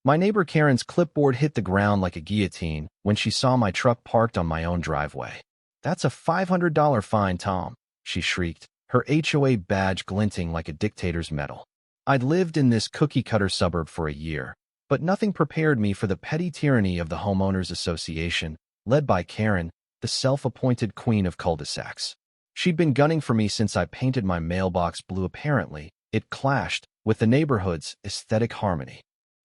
My neighbor Karen's clipboard hit the ground like a guillotine when she saw my truck parked on my own driveway. "That's a $500 fine, Tom," she shrieked, her HOA badge glinting like a dictator's medal. I'd lived in this cookie-cutter suburb for a year, but nothing prepared me for the petty tyranny of the Homeowners Association, led by Karen, the self-appointed queen of cul-de-sacs. She'd been gunning for me since I painted my mailbox blue. Apparently, it clashed with the neighborhood's aesthetic harmony.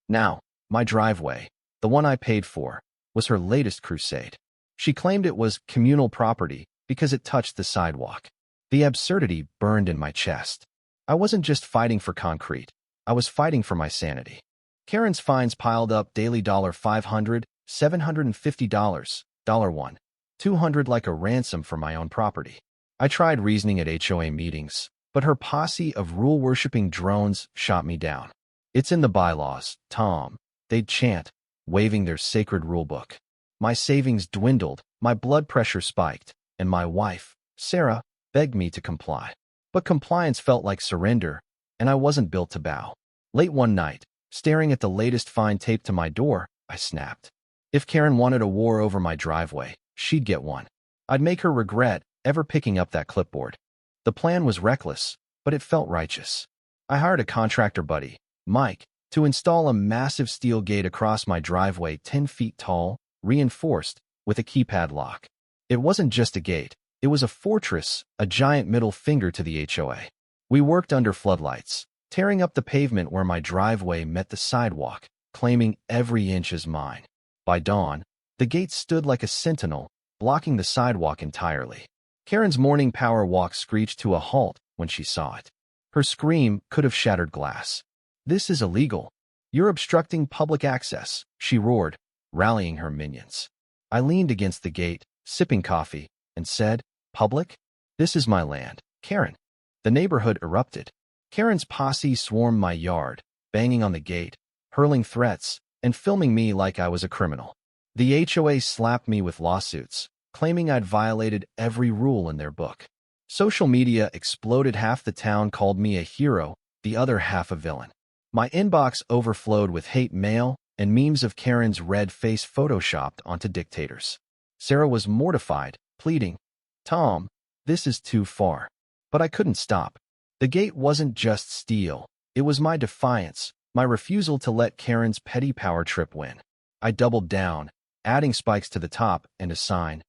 Now, my driveway, the one I paid for, was her latest crusade. She claimed it was communal property because it touched the sidewalk. The absurdity burned in my chest. I wasn't just fighting for concrete. I was fighting for my sanity. Karen's fines piled up daily. $500, $750, $1, $200 like a ransom for my own property. I tried reasoning at HOA meetings, but her posse of rule-worshipping drones shot me down. "It's in the bylaws, Tom," they'd chant, waving their sacred rulebook. My savings dwindled, my blood pressure spiked, and my wife, Sarah, begged me to comply. But compliance felt like surrender, and I wasn't built to bow. Late one night, staring at the latest fine taped to my door, I snapped. If Karen wanted a war over my driveway, she'd get one. I'd make her regret ever picking up that clipboard. The plan was reckless, but it felt righteous. I hired a contractor buddy, Mike, to install a massive steel gate across my driveway 10 feet tall, reinforced with a keypad lock. It wasn't just a gate. It was a fortress, a giant middle finger to the HOA. We worked under floodlights, tearing up the pavement where my driveway met the sidewalk, claiming every inch as mine. By dawn, the gate stood like a sentinel, blocking the sidewalk entirely. Karen's morning power walk screeched to a halt when she saw it. Her scream could have shattered glass. "This is illegal. You're obstructing public access," she roared, rallying her minions. I leaned against the gate, sipping coffee, and said, "Public? This is my land, Karen." The neighborhood erupted. Karen's posse swarmed my yard, banging on the gate, hurling threats, and filming me like I was a criminal. The HOA slapped me with lawsuits, claiming I'd violated every rule in their book. Social media exploded. Half the town called me a hero, the other half a villain. My inbox overflowed with hate mail and memes of Karen's red face photoshopped onto dictators. Sarah was mortified, pleading, "Tom, this is too far." But I couldn't stop. The gate wasn't just steel. It was my defiance, my refusal to let Karen's petty power trip win. I doubled down, adding spikes to the top and a sign,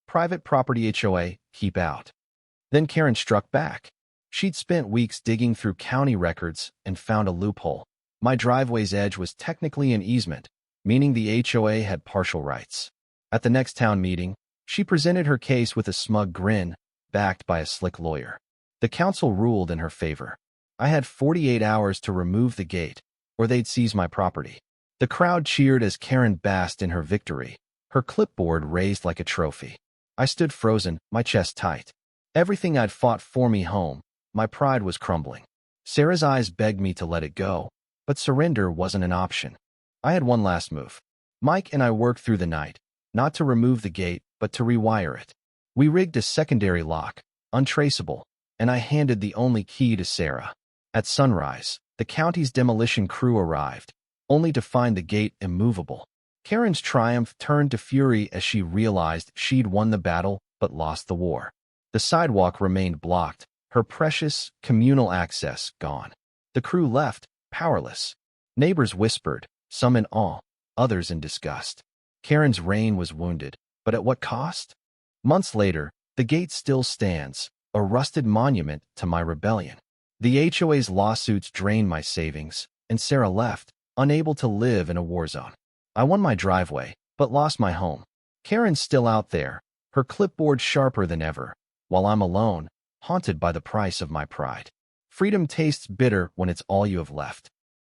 "Private property HOA, keep out." Then Karen struck back. She'd spent weeks digging through county records and found a loophole. My driveway's edge was technically an easement, meaning the HOA had partial rights. At the next town meeting, she presented her case with a smug grin, backed by a slick lawyer. The council ruled in her favor. I had 48 hours to remove the gate, or they'd seize my property. The crowd cheered as Karen basked in her victory, her clipboard raised like a trophy. I stood frozen, my chest tight. Everything I'd fought for me home, my pride was crumbling. Sarah's eyes begged me to let it go, but surrender wasn't an option. I had one last move. Mike and I worked through the night, not to remove the gate, but to rewire it. We rigged a secondary lock, untraceable, and I handed the only key to Sarah. At sunrise, the county's demolition crew arrived, only to find the gate immovable. Karen's triumph turned to fury as she realized she'd won the battle but lost the war. The sidewalk remained blocked, her precious communal access gone. The crew left, powerless. Neighbors whispered, some in awe, others in disgust. Karen's reign was wounded, but at what cost? Months later, the gate still stands, a rusted monument to my rebellion. The HOA's lawsuits drained my savings, and Sarah left, unable to live in a war zone. I won my driveway, but lost my home. Karen's still out there, her clipboard sharper than ever, while I'm alone, haunted by the price of my pride. Freedom tastes bitter when it's all you have left.